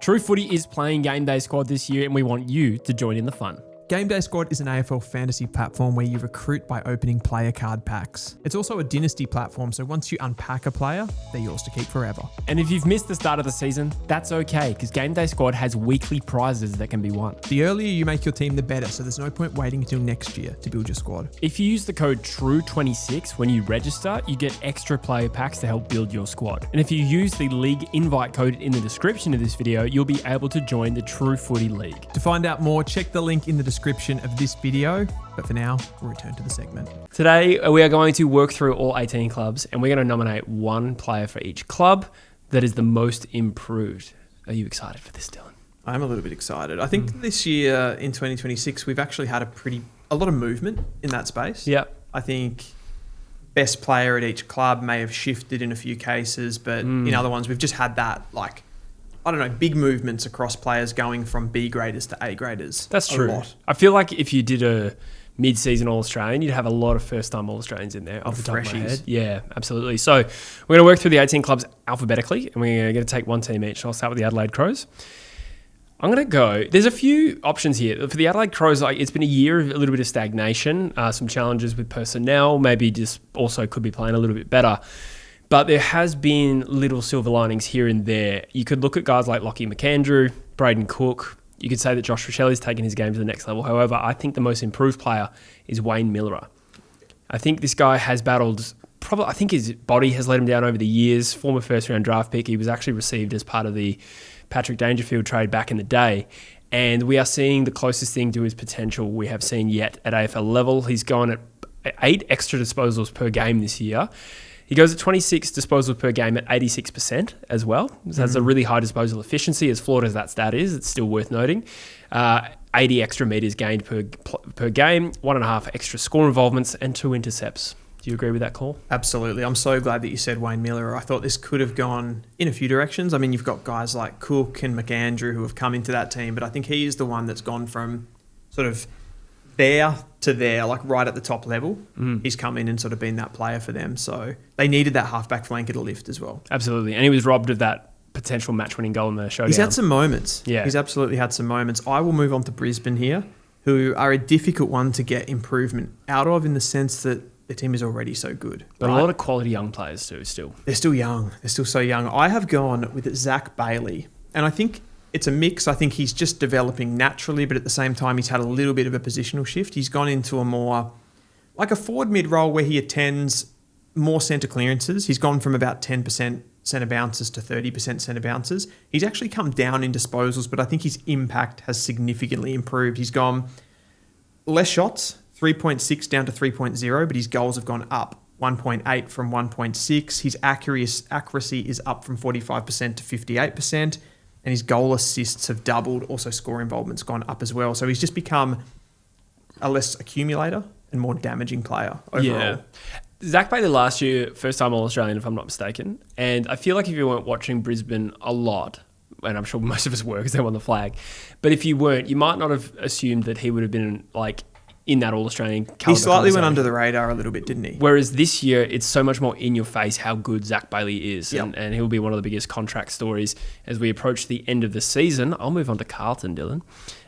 True Footy is playing Game Day Squad this year and we want you to join in the fun. Game Day Squad is an AFL fantasy platform where you recruit by opening player card packs. It's also a dynasty platform, so once you unpack a player, they're yours to keep forever. And if you've missed the start of the season, that's okay, because Game Day Squad has weekly prizes that can be won. The earlier you make your team, the better, so there's no point waiting until next year to build your squad. If you use the code TRUE26 when you register, you get extra player packs to help build your squad. And if you use the league invite code in the description of this video, you'll be able to join the True Footy League. To find out more, check the link in the description of this video, but for now, we'll return to the segment. Today, we are going to work through all 18 clubs and we're going to nominate one player for each club that is the most improved. Are you excited for this, Dylan? I'm a little bit excited. I think this year in 2026, we've actually had a lot of movement in that space. Yeah. I think best player at each club may have shifted in a few cases, but in other ones, we've just had that, big movements across players going from B graders to A graders. That's true. Lot. I feel like if you did a mid-season All-Australian, you'd have a lot of first-time All-Australians in there off the top of my head. Yeah, absolutely. So we're going to work through the 18 clubs alphabetically, and we're going to take one team each. I'll start with the Adelaide Crows. I'm going to go... There's a few options here. For the Adelaide Crows, it's been a year of a little bit of stagnation, some challenges with personnel, maybe just also could be playing a little bit better. But there has been little silver linings here and there. You could look at guys like Lachie McAndrew, Braden Cook. You could say that Josh Rochelli's taken his game to the next level. However, I think the most improved player is Wayne Miller. I think this guy has battled... I think his body has let him down over the years. Former first-round draft pick. He was actually received as part of the Patrick Dangerfield trade back in the day. And we are seeing the closest thing to his potential we have seen yet at AFL level. He's gone at 8 extra disposals per game this year. He goes at 26 disposals per game at 86% as well. So that's a really high disposal efficiency. As flawed as that stat is, it's still worth noting. 80 extra metres gained per game, 1.5 extra score involvements, and 2 intercepts. Do you agree with that call? Absolutely. I'm so glad that you said Wayne Miller. I thought this could have gone in a few directions. I mean, you've got guys like Cook and McAndrew who have come into that team, but I think he is the one that's gone from sort of there to there, like right at the top level. He's come in and sort of been that player for them. So they needed that halfback flanker to lift as well. Absolutely. And he was robbed of that potential match-winning goal in the showdown. He's had some moments. Yeah. He's absolutely had some moments. I will move on to Brisbane here, who are a difficult one to get improvement out of in the sense that the team is already so good. But a lot of quality young players too, still. They're still young. They're still so young. I have gone with Zach Bailey. And I think it's a mix. I think he's just developing naturally, but at the same time, he's had a little bit of a positional shift. He's gone into a more, like a forward mid role where he attends more centre clearances. He's gone from about 10% centre bounces to 30% centre bounces. He's actually come down in disposals, but I think his impact has significantly improved. He's gone less shots, 3.6 down to 3.0, but his goals have gone up 1.8 from 1.6. His accuracy is up from 45% to 58%. And his goal assists have doubled. Also, score involvement's gone up as well. So he's just become a less accumulator and more damaging player overall. Yeah. Zach Bailey last year, first time All-Australian, if I'm not mistaken. And I feel like if you weren't watching Brisbane a lot, and I'm sure most of us were because they won the flag, but if you weren't, you might not have assumed that he would have been in that All-Australian caliber. He slightly went under the radar a little bit, didn't he? Whereas this year, it's so much more in your face how good Zach Bailey is. Yep. And he'll be one of the biggest contract stories as we approach the end of the season. I'll move on to Carlton, Dylan,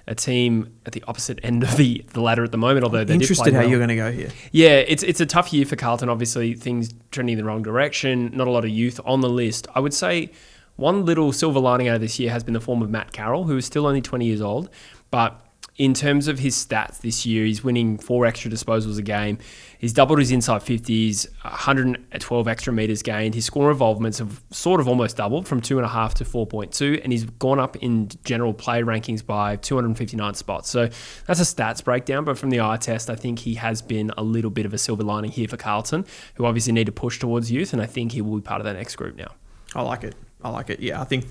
a team at the opposite end of the ladder at the moment, although they interested did play how well. you're going to go here. Yeah, it's a tough year for Carlton. Obviously, things trending in the wrong direction, not a lot of youth on the list. I would say one little silver lining out of this year has been the form of Matt Carroll, who is still only 20 years old, but in terms of his stats this year, he's winning 4 extra disposals a game. He's doubled his inside 50s, 112 extra metres gained. His score involvements have sort of almost doubled from 2.5 to 4.2, and he's gone up in general play rankings by 259 spots. So that's a stats breakdown, but from the eye test, I think he has been a little bit of a silver lining here for Carlton, who obviously need to push towards youth, and I think he will be part of that next group now. I like it. Yeah, I think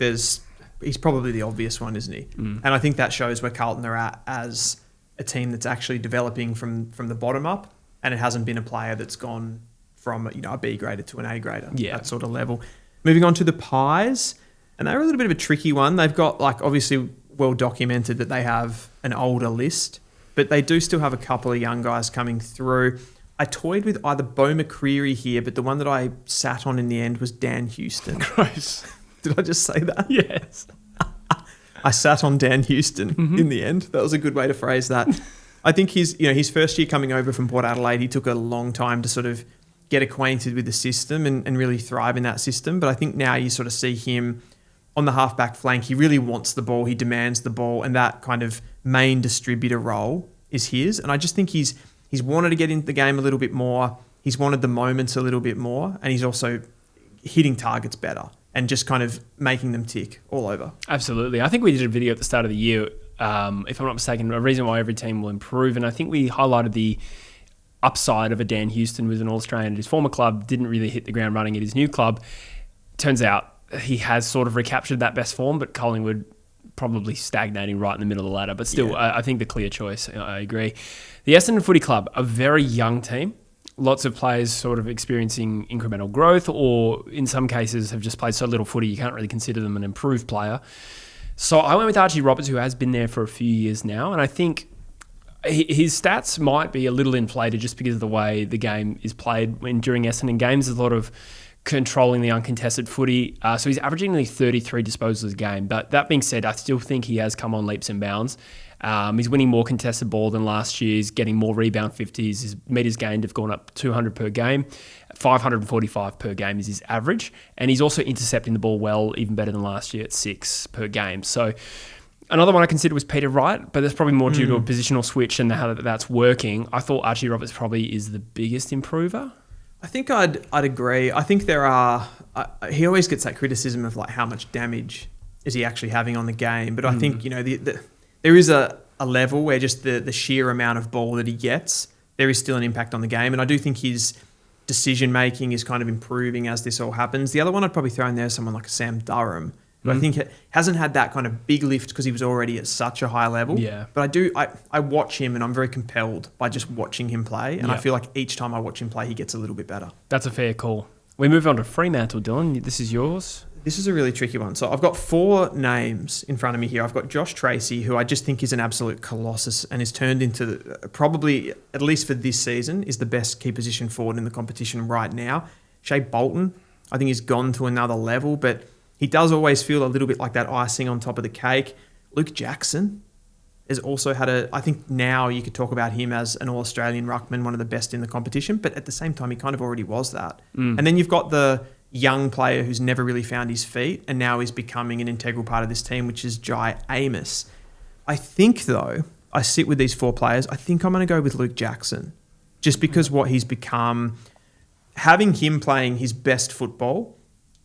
he's probably the obvious one, isn't he? And I think that shows where Carlton are at as a team that's actually developing from the bottom up, and it hasn't been a player that's gone from a B grader to an A grader, that sort of level. Moving on to the Pies, and they're a little bit of a tricky one. They've got obviously well documented that they have an older list, but they do still have a couple of young guys coming through. I toyed with either Beau McCreary here, but the one that I sat on in the end was Dan Houston. Gross. Did I just say that? Yes. I sat on Dan Houston in the end. That was a good way to phrase that. I think his first year coming over from Port Adelaide, he took a long time to sort of get acquainted with the system and really thrive in that system. But I think now you sort of see him on the halfback flank. He really wants the ball. He demands the ball, and that kind of main distributor role is his. And I just think he's wanted to get into the game a little bit more. He's wanted the moments a little bit more, and he's also hitting targets better and just kind of making them tick all over. Absolutely. I think we did a video at the start of the year, if I'm not mistaken, a reason why every team will improve. And I think we highlighted the upside of a Dan Houston was an All-Australian at his former club, didn't really hit the ground running at his new club. Turns out he has sort of recaptured that best form, but Collingwood probably stagnating right in the middle of the ladder. But still, I think the clear choice, I agree. The Essendon Footy Club, a very young team. Lots of players sort of experiencing incremental growth, or in some cases have just played so little footy you can't really consider them an improved player. So I went with Archie Roberts, who has been there for a few years now, and I think his stats might be a little inflated just because of the way the game is played during Essendon games. There's a lot of controlling the uncontested footy. So he's averaging nearly 33 disposals a game. But that being said, I still think he has come on leaps and bounds. He's winning more contested ball than last year. He's getting more rebound 50s. His metres gained have gone up 200 per game. 545 per game is his average. And he's also intercepting the ball well, even better than last year at 6 per game. So another one I considered was Peter Wright, but that's probably more due to a positional switch and how that's working. I thought Archie Roberts probably is the biggest improver. I think I'd agree. I think there are... he always gets that criticism of like how much damage is he actually having on the game. But I think, there is a level where just the sheer amount of ball that he gets, there is still an impact on the game. And I do think his decision-making is kind of improving as this all happens. The other one I'd probably throw in there is someone like Sam Durham, who I think hasn't had that kind of big lift because he was already at such a high level. Yeah. But I watch him and I'm very compelled by just watching him play. And I feel like each time I watch him play, he gets a little bit better. That's a fair call. We move on to Fremantle, Dylan. This is yours. This is a really tricky one. So I've got 4 names in front of me here. I've got Josh Tracy, who I just think is an absolute colossus and is turned into probably, at least for this season, is the best key position forward in the competition right now. Shea Bolton, I think he's gone to another level, but he does always feel a little bit like that icing on top of the cake. Luke Jackson has also had I think now you could talk about him as an All-Australian ruckman, one of the best in the competition, but at the same time, he kind of already was that. And then you've got the young player who's never really found his feet and now is becoming an integral part of this team, which is Jai Amos. I think, though, I sit with these 4 players. I think I'm going to go with Luke Jackson just because what he's become, having him playing his best football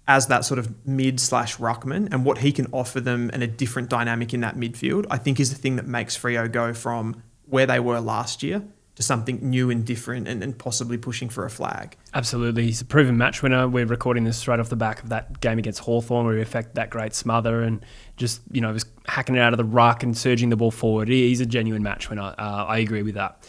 as that sort of mid/ruckman and what he can offer them and a different dynamic in that midfield, I think is the thing that makes Freo go from where they were last year to something new and different and possibly pushing for a flag. Absolutely. He's a proven match winner. We're recording this straight off the back of that game against Hawthorn where he effected that great smother and just, was hacking it out of the ruck and surging the ball forward. He's a genuine match winner. I agree with that.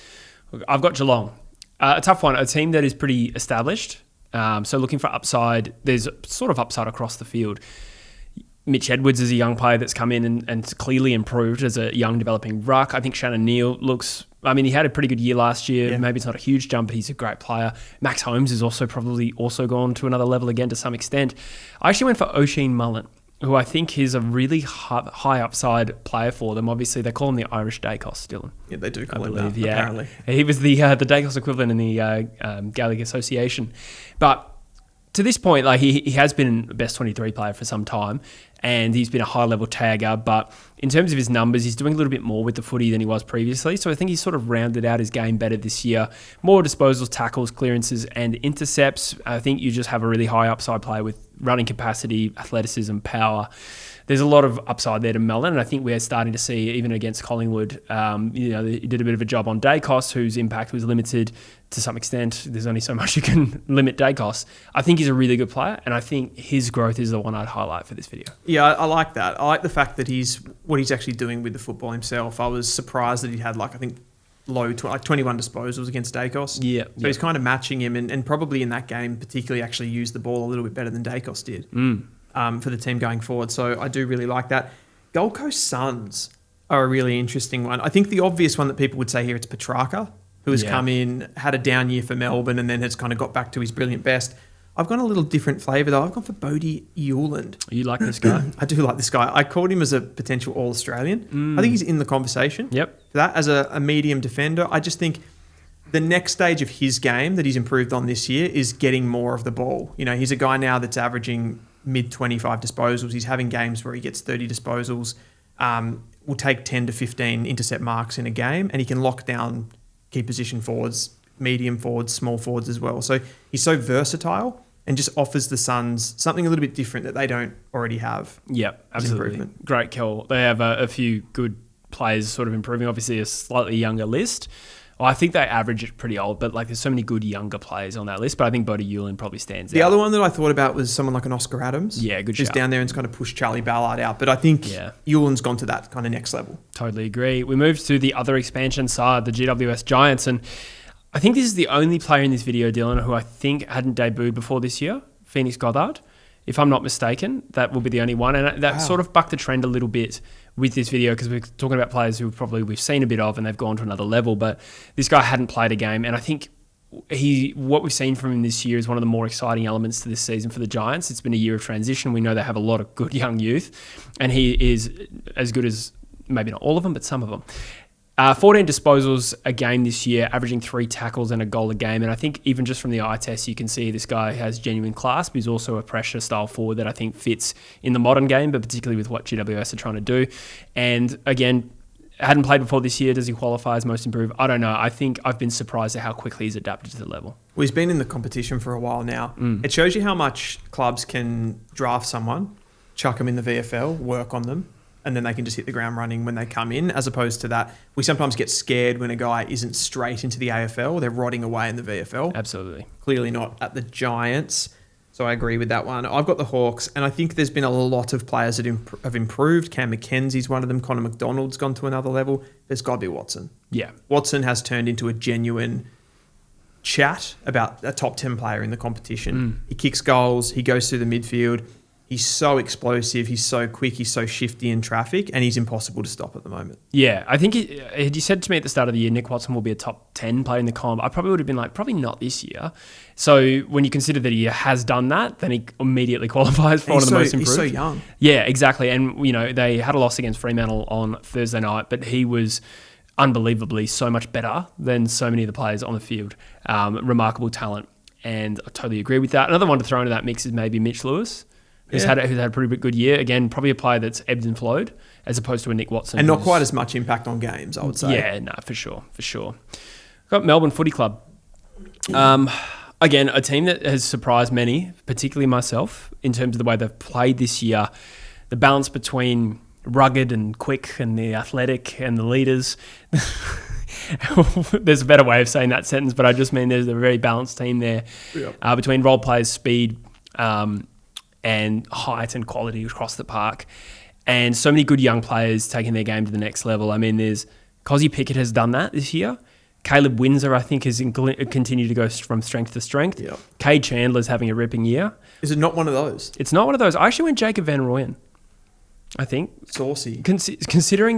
I've got Geelong. A tough one. A team that is pretty established. So looking for upside, there's sort of upside across the field. Mitch Edwards is a young player that's come in and clearly improved as a young developing ruck. I think Shannon Neal he had a pretty good year last year. Yeah. Maybe it's not a huge jump, but he's a great player. Max Holmes is probably gone to another level again to some extent. I actually went for Oisin Mullen, who I think is a really high upside player for them. Obviously, they call him the Irish Dacos, Dylan. Yeah, they do call him that, apparently. He was the Dacos equivalent in the Gaelic Association. But to this point, he has been a best 23 player for some time, and he's been a high-level tagger. But in terms of his numbers, he's doing a little bit more with the footy than he was previously. So I think he's sort of rounded out his game better this year. More disposals, tackles, clearances, and intercepts. I think you just have a really high upside player with running capacity, athleticism, power. There's a lot of upside there to Melbourne, and I think we're starting to see, even against Collingwood, he did a bit of a job on Dacos, whose impact was limited to some extent. There's only so much you can limit Dacos. I think he's a really good player, and I think his growth is the one I'd highlight for this video. Yeah, I like that. I like the fact that what he's actually doing with the football himself. I was surprised that he had 21 disposals against Dacos. Yeah. So he's kind of matching him, and probably in that game particularly actually used the ball a little bit better than Dacos did. For the team going forward. So I do really like that. Gold Coast Suns are a really interesting one. I think the obvious one that people would say here, it's Petrarca, who has come in, had a down year for Melbourne and then has kind of got back to his brilliant best. I've gone a little different flavour though. I've gone for Bodie Hewland. You like this guy? I do like this guy. I called him as a potential All-Australian. I think he's in the conversation. Yep. For that, as a medium defender, I just think the next stage of his game that he's improved on this year is getting more of the ball. You know, he's a guy now that's averaging mid-25 disposals. He's having games where he gets 30 disposals. Will take 10 to 15 intercept marks in a game, and he can lock down key position forwards, medium forwards, small forwards as well. So he's so versatile and just offers the Suns something a little bit different that they don't already have. Yep, absolutely. Great call. They have a few good players sort of improving, obviously a slightly younger list. Well, I think they average it pretty old, but like there's so many good younger players on that list. But I think Bodie Hewland probably stands out. The other one that I thought about was someone like an Oscar Adams. Yeah, good who's shout. down there and's kind of pushed Charlie Ballard out. But I think Hewland's gone to that kind of next level. Totally agree. We move to the other expansion side, the GWS Giants. And I think this is the only player in this video, Dylan, who I think hadn't debuted before this year, Phoenix Goddard. If I'm not mistaken, that will be the only one. And that sort of bucked the trend a little bit with this video because we're talking about players who probably we've seen a bit of and they've gone to another level. But this guy hadn't played a game. And I think what we've seen from him this year is one of the more exciting elements to this season for the Giants. It's been a year of transition. We know they have a lot of good young youth. And he is as good as, maybe not all of them, but some of them. 14 disposals a game this year, averaging 3 tackles and a goal a game. And I think even just from the eye test, you can see this guy has genuine class, but he's also a pressure style forward that I think fits in the modern game, but particularly with what GWS are trying to do. And again, hadn't played before this year. Does he qualify as most improved? I don't know. I think I've been surprised at how quickly he's adapted to the level. Well, he's been in the competition for a while now. It shows you how much clubs can draft someone, chuck them in the VFL, work on them, and then they can just hit the ground running when they come in, as opposed to that. We sometimes get scared when a guy isn't straight into the AFL. They're rotting away in the VFL. Absolutely. Clearly not at the Giants. So I agree with that one. I've got the Hawks, and I think there's been a lot of players that have improved. Cam McKenzie's one of them. Connor McDonald's gone to another level. There's got to be Watson. Yeah. Watson has turned into a genuine chat about a top 10 player in the competition. He kicks goals. He goes through the midfield. He's so explosive, he's so quick, he's so shifty in traffic, and he's impossible to stop at the moment. Yeah, I think had you said to me at the start of the year, Nick Watson will be a top 10 player in the comp, I probably would have been like, probably not this year. So when you consider that he has done that, then he immediately qualifies for one of the most improved. He's so young. Yeah, exactly. And, you know, they had a loss against Fremantle on Thursday night, but he was unbelievably so much better than so many of the players on the field. Remarkable talent, and I totally agree with that. Another one to throw into that mix is maybe Mitch Lewis. Who's had a pretty good year. Again, probably a player that's ebbed and flowed as opposed to a Nick Watson. And not quite as much impact on games, I would say. Yeah, no, for sure. Got Melbourne Footy Club. Again, a team that has surprised many, particularly myself, in terms of the way they've played this year. The balance between rugged and quick and the athletic and the leaders. There's a better way of saying that sentence, but I just mean there's a very balanced team there between role players, speed, and height and quality across the park. And so many good young players taking their game to the next level. I mean, there's Cozzy Pickett has done that this year. Caleb Windsor, I think, has continued to go from strength to strength. Yep. Cade Chandler's having a ripping year. Is it not one of those? It's not one of those. I actually went Jacob Van Rooyen, I think. Saucy. Considering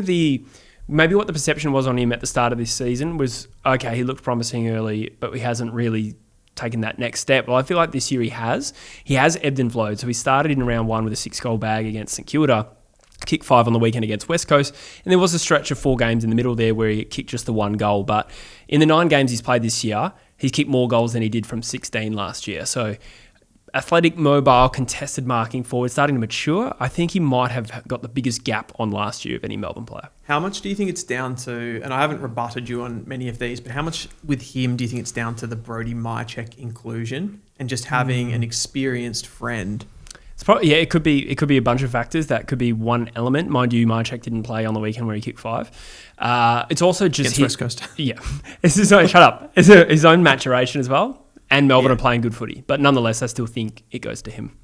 maybe what the perception was on him at the start of this season was, okay, he looked promising early, but he hasn't really taken that next step. Well, I feel like this year he has ebbed and flowed. So he started in round 1 with a 6-goal bag against St Kilda, kicked 5 on the weekend against West Coast, and there was a stretch of 4 games in the middle there where he kicked just the 1 goal. But in the 9 games he's played this year, he's kicked more goals than he did from 16 last year. So athletic, mobile, contested marking forward, starting to mature. I think he might have got the biggest gap on last year of any Melbourne player. How much do you think it's down to, and I haven't rebutted you on many of these, but how much with him do you think it's down to the Brody Myercheck inclusion and just having an experienced friend? It's probably, it could be a bunch of factors. That could be one element. Mind you, Myercheck didn't play on the weekend where he kicked 5. It's also just West Coast. Yeah, it's his own. Shut up. It's his own maturation as well. And Melbourne are playing good footy. But nonetheless, I still think it goes to him.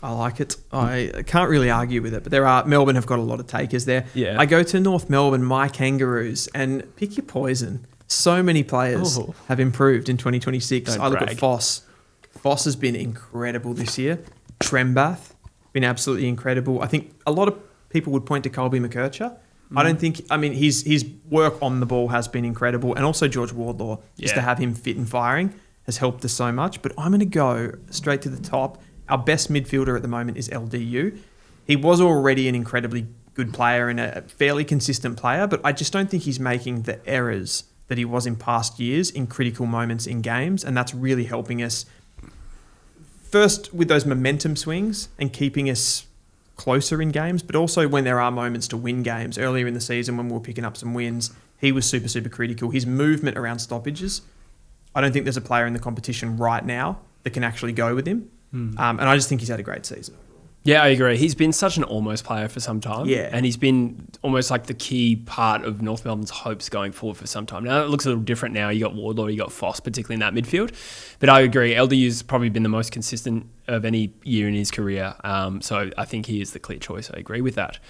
I like it. I can't really argue with it. But Melbourne have got a lot of takers there. Yeah. I go to North Melbourne, my Kangaroos, and pick your poison. So many players have improved in 2026. Look at Foss. Foss has been incredible this year. Trembath, been absolutely incredible. I think a lot of people would point to Colby McKercher. His work on the ball has been incredible. And also George Wardlaw, just to have him fit and firing. has helped us so much. But I'm going to go straight to the top. Our best midfielder at the moment is LDU. He was already an incredibly good player and a fairly consistent player, but I just don't think he's making the errors that he was in past years in critical moments in games, and that's really helping us first with those momentum swings and keeping us closer in games, but also when there are moments to win games. Earlier in the season when we were picking up some wins, he was super, super critical. His movement around stoppages, I don't think there's a player in the competition right now that can actually go with him. And I just think he's had a great season. Yeah, I agree. He's been such an almost player for some time. Yeah. And he's been almost like the key part of North Melbourne's hopes going forward for some time. Now, it looks a little different now. You got Wardlaw, you got Foss, particularly in that midfield. But I agree. LDU's probably been the most consistent of any year in his career. So I think he is the clear choice. I agree with that.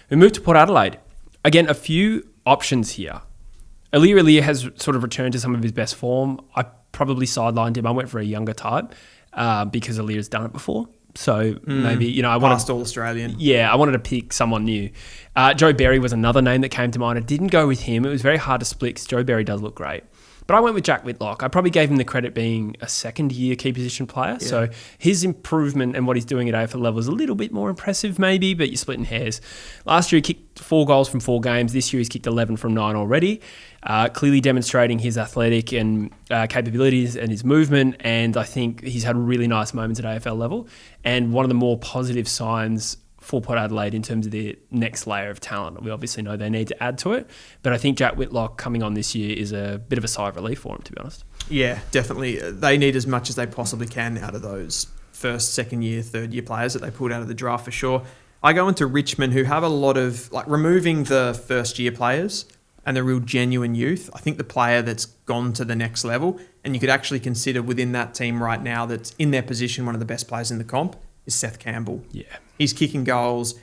We move to Port Adelaide. Again, a few options here. Aliir has sort of returned to some of his best form. I probably sidelined him. I went for a younger type because Aliir's done it before. So maybe, I wanted... Past All-Australian. Yeah, I wanted to pick someone new. Joe Berry was another name that came to mind. I didn't go with him. It was very hard to split because Joe Berry does look great. But I went with Jack Whitlock. I probably gave him the credit being a second-year key position player. Yeah. So his improvement and what he's doing at AFL level is a little bit more impressive maybe, but you're splitting hairs. Last year he kicked 4 goals from 4 games. This year he's kicked 11 from 9 already. Clearly demonstrating his athletic and capabilities and his movement, and I think he's had really nice moments at AFL level. And one of the more positive signs for Port Adelaide in terms of the next layer of talent. We obviously know they need to add to it, but I think Jack Whitlock coming on this year is a bit of a sigh of relief for him, to be honest. Yeah, definitely. They need as much as they possibly can out of those first, second year, third year players that they pulled out of the draft for sure. I go into Richmond, who have a lot of, removing the first year players and the real genuine youth. I think the player that's gone to the next level, and you could actually consider within that team right now that's in their position one of the best players in the comp, is Seth Campbell. Yeah. He's kicking goals,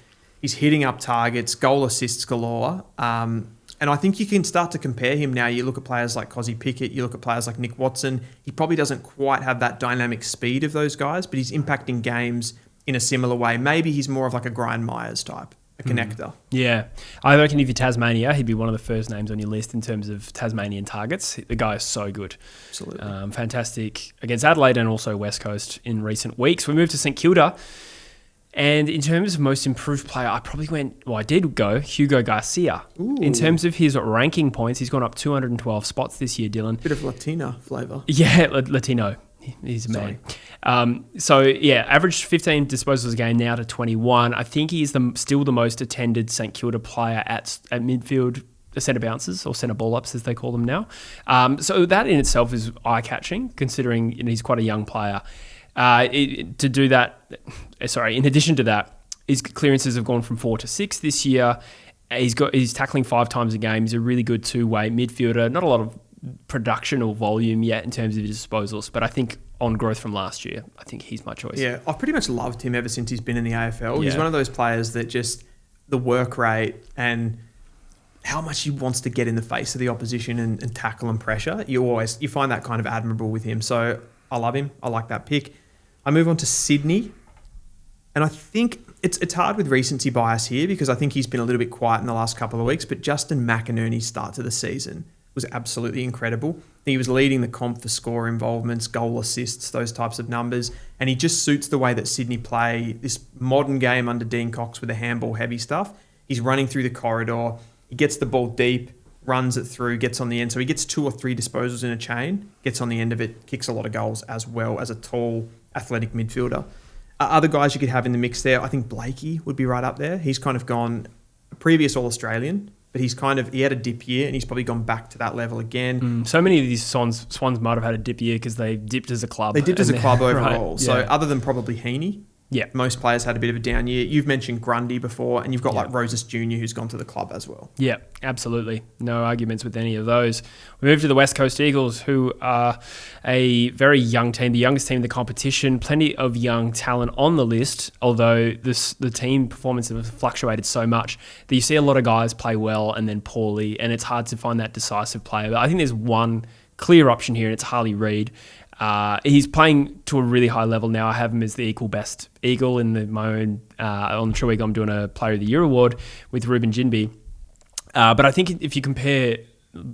he's hitting up targets, goal assists galore. And I think you can start to compare him now. You look at players like Cozzy Pickett, you look at players like Nick Watson. He probably doesn't quite have that dynamic speed of those guys, but he's impacting games in a similar way. Maybe he's more of like a Brian Myers type, a connector. Yeah. I reckon if you're Tasmania, he'd be one of the first names on your list in terms of Tasmanian targets. The guy is so good. Absolutely. Fantastic against Adelaide and also West Coast in recent weeks. We moved to St Kilda. And in terms of most improved player, I did go Hugo Garcia. Ooh. In terms of his ranking points, he's gone up 212 spots this year, Dylan. Bit of Latina flavour. Yeah, Latino. He's a man. Average 15 disposals a game now to 21. I think he's still the most attended St Kilda player at midfield, the centre bounces or centre ball ups as they call them now. So that in itself is eye-catching, considering he's quite a young player. In addition to that, his clearances have gone from 4 to 6 this year. He's tackling 5 times a game. He's a really good two-way midfielder. Not a lot of production or volume yet in terms of his disposals, but I think on growth from last year, I think he's my choice. Yeah, I've pretty much loved him ever since he's been in the AFL. Yeah. He's one of those players that just the work rate and how much he wants to get in the face of the opposition and tackle and pressure. You find that kind of admirable with him. So I love him. I like that pick. I move on to Sydney. And I think it's hard with recency bias here because I think he's been a little bit quiet in the last couple of weeks, but Justin McInerney's start to the season was absolutely incredible. He was leading the comp for score involvements, goal assists, those types of numbers. And he just suits the way that Sydney play this modern game under Dean Cox with the handball heavy stuff. He's running through the corridor. He gets the ball deep, runs it through, gets on the end. So he gets 2 or 3 disposals in a chain, gets on the end of it, kicks a lot of goals as well as a tall, athletic midfielder. Other guys you could have in the mix there, I think Blakey would be right up there. He's kind of gone a previous All-Australian, but he had a dip year and he's probably gone back to that level again. So many of these Swans might have had a dip year because they dipped as a club. They dipped as a club overall. Right, so yeah. Other than probably Heaney, yeah, most players had a bit of a down year. You've mentioned Grundy before, and you've got like Rosas Jr. who's gone to the club as well. Yeah, absolutely. No arguments with any of those. We move to the West Coast Eagles, who are a very young team, the youngest team in the competition. Plenty of young talent on the list, although the team performance has fluctuated so much that you see a lot of guys play well and then poorly, and it's hard to find that decisive player. But I think there's one clear option here, and it's Harley Reid. He's playing to a really high level now. I have him as the equal best Eagle in my own on True Eagle. I'm doing a Player of the Year award with Ruben Jinby. But I think if you compare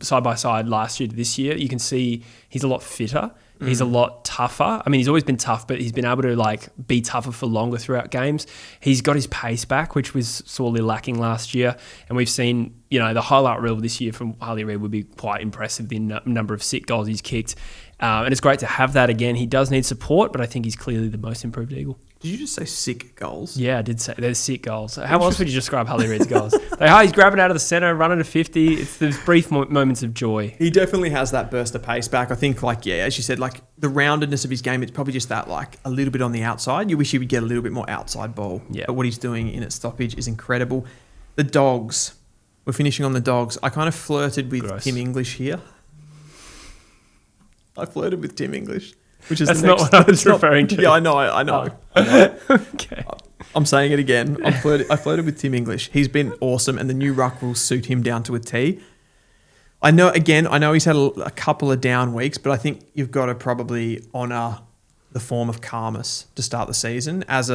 side by side last year to this year, you can see he's a lot fitter. He's a lot tougher. I mean, he's always been tough, but he's been able to like be tougher for longer throughout games. He's got his pace back, which was sorely lacking last year. And we've seen, the highlight reel this year from Harley Reid would be quite impressive, the number of sick goals he's kicked. And it's great to have that again. He does need support, but I think he's clearly the most improved Eagle. Did you just say sick goals? Yeah, I did say they're sick goals. How else would you describe Harley Reid's goals? He's grabbing out of the centre, running to 50. It's those brief moments of joy. He definitely has that burst of pace back. I think, as you said, the roundedness of his game, it's probably just that, a little bit on the outside. You wish he would get a little bit more outside ball. Yeah. But what he's doing in its stoppage is incredible. The Dogs. We're finishing on the Dogs. I kind of flirted with Tim English here. I flirted with Tim English. Which is That's not what I was referring to. Yeah, I know. Okay. I'm saying it again. I flirted with Tim English. He's been awesome, and the new ruck will suit him down to a T. I know he's had a couple of down weeks, but I think you've got to probably honour the form of calmness to start the season as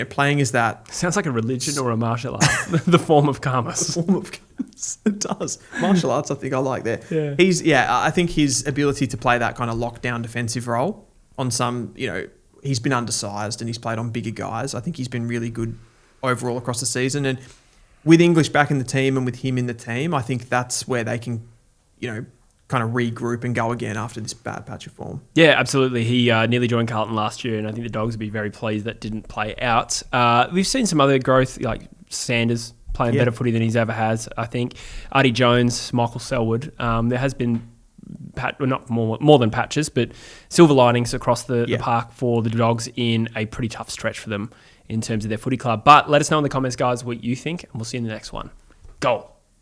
playing as that. Sounds like a religion or a martial art. The form of karmas. The form of karmas. It does. Martial arts, I think I like there. Yeah. I think his ability to play that kind of lockdown defensive role on some, he's been undersized and he's played on bigger guys. I think he's been really good overall across the season. And with English back in the team and with him in the team, I think that's where they can, kind of regroup and go again after this bad patch of form. Yeah, absolutely. He nearly joined Carlton last year, and I think the Dogs would be very pleased that didn't play out. We've seen some other growth, like Sanders playing better footy than he's ever has, I think. Artie Jones, Michael Selwood. There has been, not more than patches, but silver linings across the park for the Dogs in a pretty tough stretch for them in terms of their footy club. But let us know in the comments, guys, what you think, and we'll see you in the next one. Goal.